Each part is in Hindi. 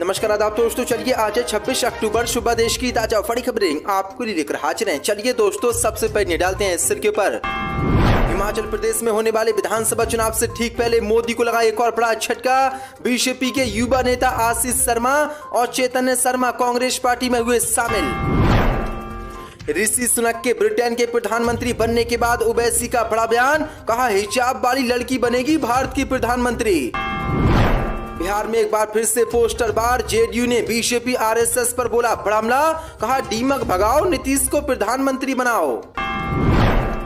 नमस्कार आदाब दोस्तों, चलिए आज है 26 अक्टूबर। सुबह देश की ताजा बड़ी खबरें आपको लिए लेकर हाजिर हैं। चलिए दोस्तों, सबसे पहले डालते हैं सिर के ऊपर। हिमाचल प्रदेश में होने वाले विधानसभा चुनाव से ठीक पहले मोदी को लगा एक और बड़ा झटका। बीजेपी के युवा नेता आशीष शर्मा और चैतन्य शर्मा कांग्रेस पार्टी में हुए शामिल। ऋषि सुनक के ब्रिटेन के प्रधानमंत्री बनने के बाद ओवैसी का बड़ा बयान, कहा हिजाब वाली लड़की बनेगी भारत की प्रधानमंत्री। बिहार में एक बार फिर से पोस्टर बार, जेडीयू ने बीजेपी आरएसएस पर बोला बड़ा हमला, कहा दीमक भगाओ, नीतीश को प्रधानमंत्री बनाओ।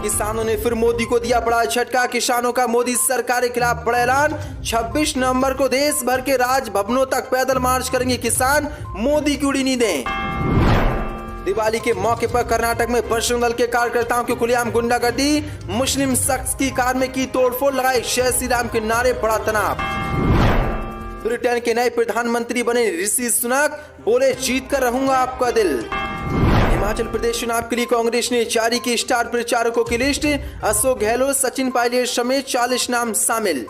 किसानों ने फिर मोदी को दिया बड़ा झटका। किसानों का मोदी सरकार के खिलाफ बड़ा ऐलान। 26 नवंबर को देश भर के राजभवनों तक पैदल मार्च करेंगे किसान, मोदी की उड़ी नींदें। दिवाली के मौके पर कर्नाटक में बजरंग दल के कार्यकर्ताओं की खुलेआम गुंडागर्दी, मुस्लिम शख्स की कार में की तोड़फोड़, लगाए जय श्री राम के नारे, बड़ा तनाव। ब्रिटेन के नए प्रधानमंत्री बने ऋषि सुनक, बोले जीत कर रहूंगा आपका दिल। हिमाचल प्रदेश चुनाव के लिए कांग्रेस ने जारी की स्टार प्रचारकों की लिस्ट। अशोक गहलोत, सचिन पायलट समेत 40 नाम शामिल।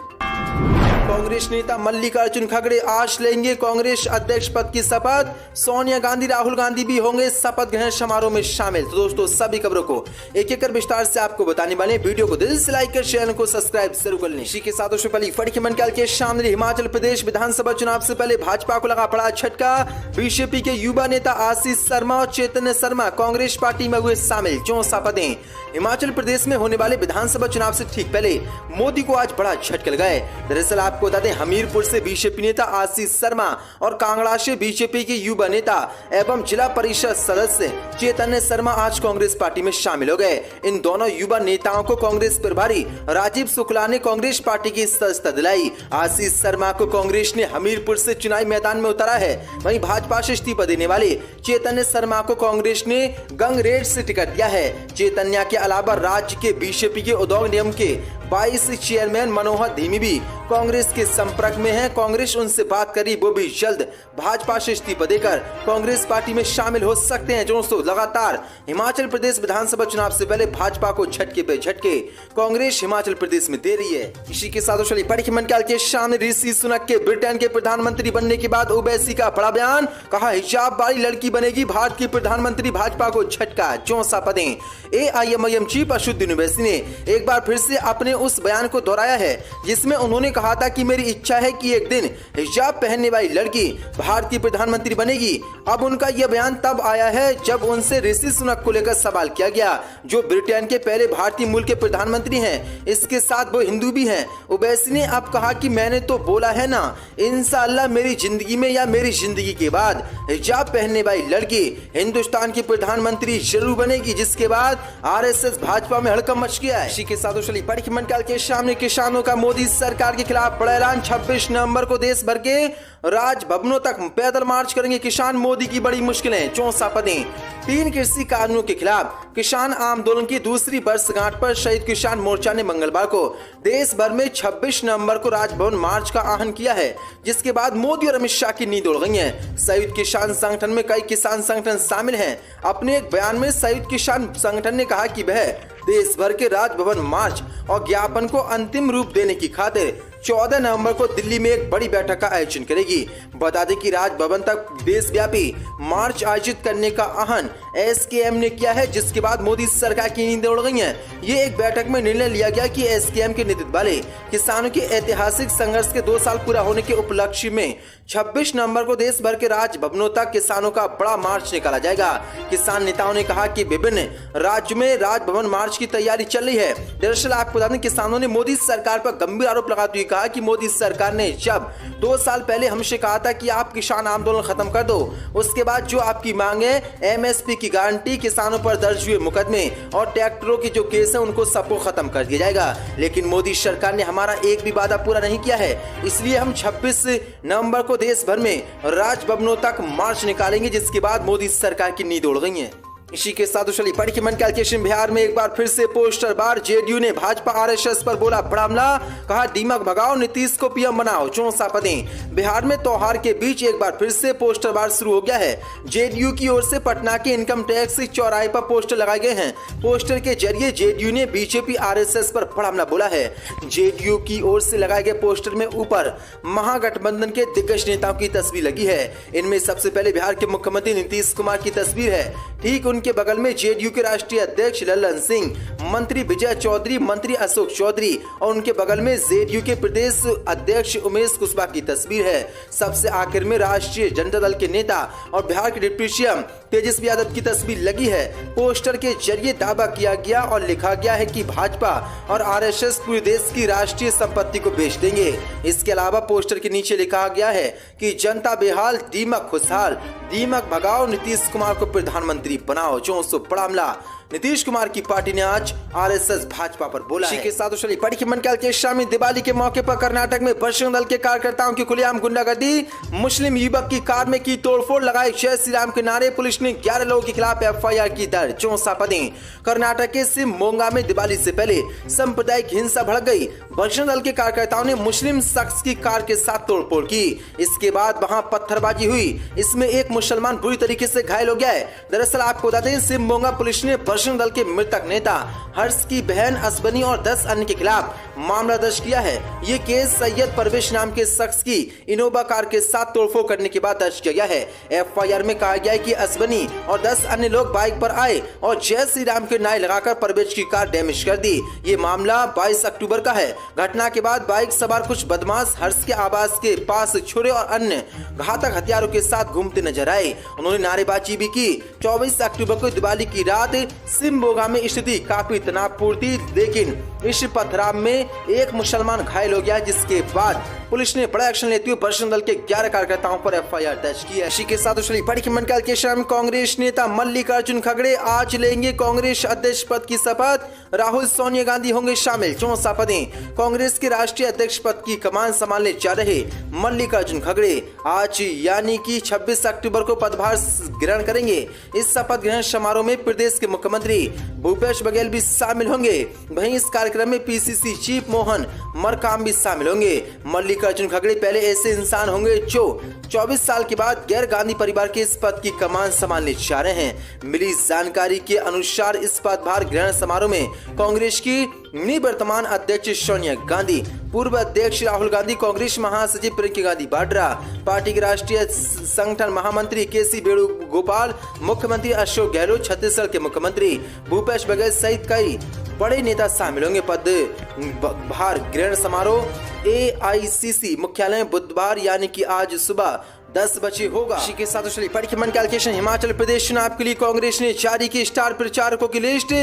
कांग्रेस नेता मल्लिकार्जुन खड़गे आज लेंगे कांग्रेस अध्यक्ष पद की शपथ। सोनिया गांधी, राहुल गांधी भी होंगे शपथ ग्रहण समारोह में शामिल। तो दोस्तों, सभी खबरों को एक एक कर विस्तार से आपको बताने वाले, वीडियो को दिल से लाइक कर चैनल को सब्सक्राइब जरूर कर लें। इसी के साथ दोस्तों, पहली फड़ी के मंडल के सामने हिमाचल प्रदेश विधानसभा चुनाव से पहले भाजपा को लगा बड़ा झटका। बीजेपी के युवा नेता आशीष शर्मा और चैतन्य शर्मा कांग्रेस पार्टी में हुए शामिल। जो शपथें हिमाचल प्रदेश में होने वाले विधानसभा चुनाव से ठीक पहले मोदी को आज बड़ा झटका लगा है। दरअसल आपको बता दें, हमीरपुर से बीजेपी नेता आशीष शर्मा और कांगड़ा से बीजेपी के युवा नेता एवं जिला परिषद सदस्य चैतन्य शर्मा आज कांग्रेस पार्टी में शामिल हो गए। इन दोनों युवा नेताओं को कांग्रेस प्रभारी राजीव शुक्ला ने कांग्रेस पार्टी की सदस्यता दिलाई। आशीष शर्मा को कांग्रेस ने हमीरपुर से चुनावी मैदान में उतारा है। वहीं भाजपा से इस्तीफा देने वाले चैतन्य शर्मा को कांग्रेस ने गंगरेड से टिकट दिया है। चैतन्य के अलावा राज्य के बीजेपी के उद्योग निगम के 22 चेयरमैन मनोहर धीमी भी कांग्रेस के संपर्क में हैं। कांग्रेस उनसे बात करी, वो भी जल्द भाजपा से इस्तीफा देकर कांग्रेस पार्टी में शामिल हो सकते हैं। दोस्तों, लगातार हिमाचल प्रदेश विधानसभा चुनाव से पहले भाजपा को झटके पे झटके कांग्रेस हिमाचल प्रदेश में दे रही है। इसी के साथ बड़ी मंडल के सामने ऋषि सुनक के ब्रिटेन के प्रधानमंत्री बनने के बाद ओवैसी का बड़ा बयान, कहा हिजाब वाली लड़की बनेगी भारत की प्रधानमंत्री, भाजपा को झटका। चौसा पदें एआईएमआईएम चीफ असदुद्दीन ओवैसी ने एक बार फिर से अपने उस बयान को दोहराया है जिसमें उन्होंने कहा था कि मेरी इच्छा है कि एक दिन हिजाब पहनने वाली लड़की भारत की प्रधानमंत्री बनेगी। अब उनका यह बयान तब आया है जब उनसे ऋषि सुनक को लेकर सवाल किया गया, जो ब्रिटेन के पहले भारतीय मूल के प्रधानमंत्री हैं, इसके साथ वो हिंदू भी हैं। ओवैसी ने अब कहा कि मैंने तो बोला है ना, इंशाअल्लाह मेरी जिंदगी में या मेरी जिंदगी के बाद हिजाब पहनने वाली लड़की हिंदुस्तान की प्रधानमंत्री जरूर बनेगी। जिसके बाद आरएसएस भाजपा में हड़कंप मच गया है। इसी के साथ बड़ी मंडल के सामने किसानों का मोदी सरकार के खिलाफ बड़ा ऐलान। 26 नवंबर को देश भर के राजभवनों तक पैदल मार्च करेंगे किसान, मोदी की बड़ी मुश्किलें। चौसा पदें 3 कृषि कानूनों के खिलाफ किसान आंदोलन की दूसरी वर्षगांठ पर शहीद किसान मोर्चा ने मंगलवार को देश भर में 26 नवंबर को राजभवन मार्च का आह्वान किया है, जिसके बाद मोदी और अमित शाह की नींद उड़ गई है। संयुक्त किसान संगठन में कई किसान संगठन शामिल हैं। अपने एक बयान में संयुक्त किसान संगठन ने कहा कि वह देश भर के राजभवन मार्च और ज्ञापन को अंतिम रूप देने की खातिर 14 नवंबर को दिल्ली में एक बड़ी बैठक का आयोजन करेगी। बता दें कि राजभवन तक देशव्यापी मार्च आयोजित करने का आह्वान एसकेएम ने किया है, जिसके बाद मोदी सरकार की नींदें उड़ गई हैं। ये एक बैठक में निर्णय लिया गया कि एसकेएम के नेतृत्व वाले किसानों के ऐतिहासिक संघर्ष के 2 साल पूरा होने के उपलक्ष्य में 26 नवंबर को देश भर के राजभवनों तक किसानों का बड़ा मार्च निकाला जाएगा। किसान नेताओं ने कहा कि विभिन्न राज्यों में राजभवन मार्च की तैयारी चल रही है। दरअसल आपको बता दें, किसानों ने मोदी सरकार पर गंभीर आरोप लगाते हुए कहा कि मोदी सरकार ने जब 2 साल पहले हमसे कहा था कि आप किसान आंदोलन खत्म कर दो, उसके बाद जो आपकी मांग है एमएसपी की गारंटी, किसानों पर दर्ज हुए मुकदमे और ट्रैक्टरों के जो केस है उनको सबको खत्म कर दिया जाएगा। लेकिन मोदी सरकार ने हमारा एक भी वादा पूरा नहीं किया है, इसलिए हम 26 नवंबर को देश भर में राजभवनों तक मार्च निकालेंगे। जिसके बाद मोदी सरकार की नींद उड़ गई है। इसी के साथ चली बड़ी की मन कैलकुलेशन। बिहार में एक बार फिर से पोस्टर बार, जेडीयू ने भाजपा आरएसएस पर बोला बड़ा हमला, कहा दीमक भगाओ, नीतीश को पीएम बनाओ, 64 पदें। बिहार में त्योहार के बीच एक बार फिर से पोस्टर बार शुरू हो गया है। जेडीयू की ओर से पटना के इनकम टैक्स चौराहे पर पोस्टर लगाए गए हैं। पोस्टर के जरिए जेडीयू ने बीजेपी आरएसएस पर बड़ा हमला बोला है। जेडीयू की ओर से लगाए गए पोस्टर में ऊपर महागठबंधन के दिग्गज नेताओं की तस्वीर लगी है। इनमें सबसे पहले बिहार के मुख्यमंत्री नीतीश कुमार की तस्वीर है। ठीक उनके बगल में जेडीयू के राष्ट्रीय अध्यक्ष ललन सिंह, मंत्री विजय चौधरी, मंत्री अशोक चौधरी और उनके बगल में जेडीयू के प्रदेश अध्यक्ष उमेश कुशवाहा की तस्वीर है। सबसे आखिर में राष्ट्रीय जनता दल के नेता और बिहार के डिप्टी सीएम तेजस्वी यादव की तस्वीर लगी है। पोस्टर के जरिए दावा किया गया और लिखा गया है कि भाजपा और आरएसएस पूरे देश की राष्ट्रीय संपत्ति को बेच देंगे। इसके अलावा पोस्टर के नीचे लिखा गया है कि जनता बेहाल, दीमक खुशहाल, दीमक भगाओ, नीतीश कुमार को प्रधानमंत्री बनाओ, 400 बड़ा हमला। नीतीश कुमार की पार्टी ने आज आरएसएस भाजपा पर बोला है। के साथ चली बड़ी मन के शामी दिवाली के मौके पर कर्नाटक में बजरंग दल के कार्यकर्ताओं की खुलेआम गुंडागर्दी, मुस्लिम युवक की कार में की तोड़फोड़, लगाए जय श्री राम के नारे, पुलिस ने 11 लोगों के खिलाफ एफआईआर की दर्ज, 64 पदें। कर्नाटक के शिवमोगा में दिवाली से पहले सांप्रदायिक हिंसा भड़क गई। बजरंग दल के कार्यकर्ताओं ने मुस्लिम शख्स की कार के साथ तोड़फोड़ की। इसके बाद वहां पत्थरबाजी हुई। इसमें एक मुसलमान बुरी तरीके से घायल हो गया है। दरअसल आपको बता दें, शिवमोगा पुलिस ने बजरंग दल के मृतक नेता हर्ष की बहन असबनी और 10 अन्य के खिलाफ मामला दर्ज किया है। ये केस सैयद परवेश नाम के शख्स की इनोवा कार के साथ तोड़फोड़ करने के बाद दर्ज किया गया है। एफआईआर में कहा गया है कि असबनी और 10 अन्य लोग बाइक पर आए और जय श्री राम के नारे लगाकर परवेश की कार डैमेज कर दी। ये मामला 22 अक्टूबर का है। घटना के बाद बाइक सवार कुछ बदमाश हर्ष के आवास के पास छुरे और अन्य घातक हथियारों के साथ घूमते नजर आए। उन्होंने नारेबाजी भी की। 24 अक्टूबर को दिवाली की रात शिवमोगा में स्थिति काफी तनावपूर्ण थी, लेकिन इस पथराव में एक मुसलमान घायल हो गया, जिसके बाद पुलिस ने बड़ा एक्शन लेते हुए बजरंग दल के 11 कार्यकर्ताओं पर एफआईआर दर्ज की है। इसी के साथ बड़ी की मन के शाम कांग्रेस नेता मल्लिकार्जुन खड़गे आज लेंगे कांग्रेस अध्यक्ष पद की शपथ। राहुल, सोनिया गांधी होंगे शामिल, 64 पदें। कांग्रेस के राष्ट्रीय अध्यक्ष पद की कमान संभालने जा रहे मल्लिकार्जुन खड़गे आज यानी कि 26 अक्टूबर को पदभार ग्रहण करेंगे। इस शपथ ग्रहण समारोह में प्रदेश के मुख्यमंत्री भूपेश बघेल भी शामिल होंगे। वहीं इस कार्यक्रम में पीसीसी चीफ मोहन मरकाम भी शामिल होंगे। मल्लिकार्जुन खड़गे पहले ऐसे इंसान होंगे जो 24 साल के बाद गैर गांधी परिवार के इस पद की कमान संभालने जा रहे हैं। मिली जानकारी के अनुसार इस पदभार ग्रहण समारोह में कांग्रेस की निवर्तमान अध्यक्ष सोनिया गांधी, पूर्व अध्यक्ष राहुल गांधी, कांग्रेस महासचिव प्रियंका गांधी वाड्रा, पार्टी के राष्ट्रीय संगठन महामंत्री केसी वेणुगोपाल, मुख्यमंत्री अशोक गहलोत, छत्तीसगढ़ के मुख्यमंत्री भूपेश बघेल सहित कई बड़े नेता शामिल होंगे। पदभार ग्रहण समारोह एआईसीसी मुख्यालय बुधवार यानी कि आज सुबह 10 बजे होगा। इसी के साथ चलिए बड़ी की मन कैलकुलेशन। हिमाचल प्रदेश चुनाव के लिए कांग्रेस ने जारी की स्टार प्रचारकों की लिस्ट।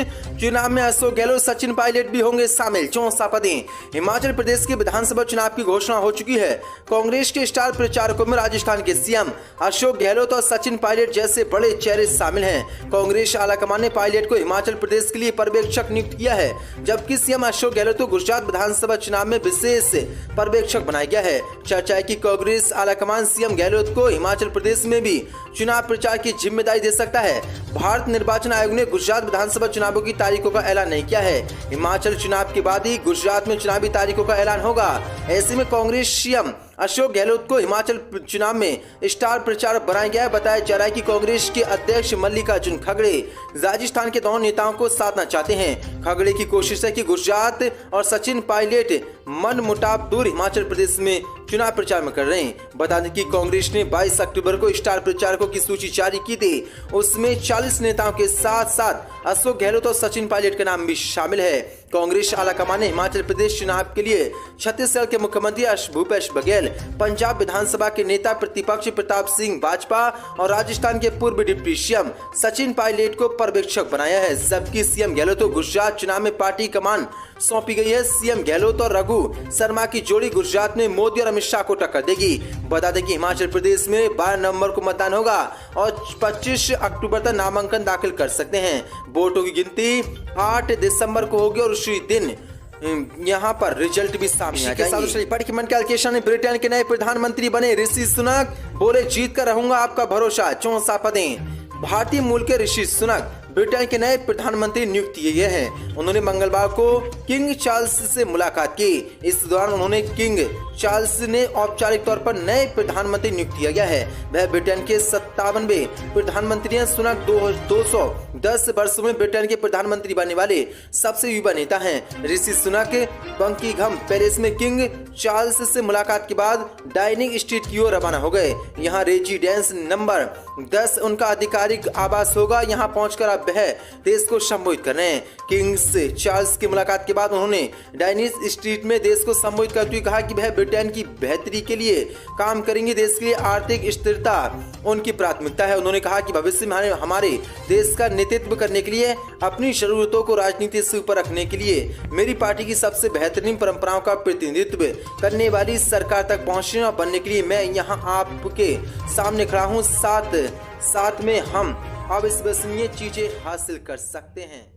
चुनाव में अशोक गहलोत, सचिन पायलट भी होंगे शामिल, 64 पदें। हिमाचल प्रदेश के विधानसभा चुनाव की घोषणा हो चुकी है। कांग्रेस के स्टार प्रचारकों में राजस्थान के सीएम अशोक गहलोत और सचिन पायलट जैसे बड़े चेहरे शामिल हैं। कांग्रेस आलाकमान ने पायलट को हिमाचल प्रदेश के लिए पर्यवेक्षक नियुक्त किया है, जबकि सीएम अशोक गहलोत को गुजरात विधानसभा चुनाव में विशेष पर्यवेक्षक बनाया गया है। चर्चा है कि कांग्रेस आलाकमान सीएम गहलोत को हिमाचल प्रदेश में भी चुनाव प्रचार की जिम्मेदारी दे सकता है। भारत निर्वाचन आयोग ने गुजरात विधानसभा चुनावों की तारीखों का ऐलान नहीं किया है। हिमाचल चुनाव के बाद ही गुजरात में चुनावी तारीखों का ऐलान होगा। ऐसे में कांग्रेस सीएम अशोक गहलोत को हिमाचल चुनाव में स्टार प्रचारक बनाया गया है। बताया जा रहा है कि कांग्रेस के अध्यक्ष मल्लिकार्जुन खड़गे राजस्थान के दोनों नेताओं को साधना चाहते हैं। खड़गे की कोशिश है कि गुजरात और सचिन पायलट मन मुटाव दूर हिमाचल प्रदेश में चुनाव प्रचार में कर रहे हैं। बता दें कि कांग्रेस ने 22 अक्टूबर को स्टार प्रचारकों की सूची जारी की थी। उसमें 40 नेताओं के साथ साथ अशोक गहलोत और सचिन पायलट का नाम भी शामिल है। कांग्रेस आलाकमान ने हिमाचल प्रदेश चुनाव के लिए छत्तीसगढ़ के मुख्यमंत्री भूपेश बघेल, पंजाब विधानसभा के नेता प्रतिपक्ष प्रताप सिंह बाजपा और राजस्थान के पूर्व डिप्टी सीएम सचिन पायलट को पर्यवेक्षक बनाया है। जबकि सीएम गहलोत को गुजरात चुनाव में पार्टी कमान सौंपी गई है। सीएम गहलोत और रघु शर्मा की जोड़ी गुजरात में मोदी और अमित शाह को टक्कर देगी। बता दें कि हिमाचल प्रदेश में 12 नवंबर को मतदान होगा और 25 अक्टूबर तक नामांकन दाखिल कर सकते हैं। वोटों की गिनती 8 दिसंबर को होगी और उसी दिन यहाँ पर रिजल्ट भी सामने आ जाएंगे। बड़ी की मन कैलकुलेशन। ब्रिटेन के नए प्रधानमंत्री बने ऋषि सुनक, बोले जीत कर रहूंगा आपका भरोसा, 64 पदें। भारतीय मूल के ऋषि सुनक ब्रिटेन के नए प्रधानमंत्री नियुक्त किए गए हैं। उन्होंने मंगलवार को किंग चार्ल्स से मुलाकात की। इस दौरान उन्होंने किंग चार्ल्स ने औपचारिक तौर पर नए प्रधानमंत्री नियुक्त किया गया है। वह ब्रिटेन के 57वें प्रधानमंत्री हैं। सुनक 210 वर्षों में ब्रिटेन के प्रधानमंत्री बनने वाले सबसे युवा नेता हैं। ऋषि सुनक बकिंघम पैलेस में किंग चार्ल्स से मुलाकात के बाद डाइनिंग स्ट्रीट की ओर रवाना हो गए। यहाँ रेजिडेंस नंबर 10 उनका आधिकारिक आवास होगा। यहाँ पहुंचकर अब वह देश को संबोधित कर रहे हैं। किंग्स चार्ल्स की मुलाकात के बाद उन्होंने डाइनिंग स्ट्रीट में देश को संबोधित करते हुए कहा कि वह ब्रिटेन की बेहतरी के लिए काम करेंगे। देश के लिए आर्थिक स्थिरता उनकी प्राथमिकता है। उन्होंने कहा कि भविष्य में हमारे देश का नेतृत्व करने के लिए अपनी जरूरतों को राजनीति से ऊपर रखने के लिए मेरी पार्टी की सबसे बेहतरीन परंपराओं का प्रतिनिधित्व करने वाली सरकार तक पहुंचने और बनने के लिए मैं यहाँ आपके सामने खड़ा हूँ। साथ में हम अविश्वसनीय चीजें हासिल कर सकते हैं।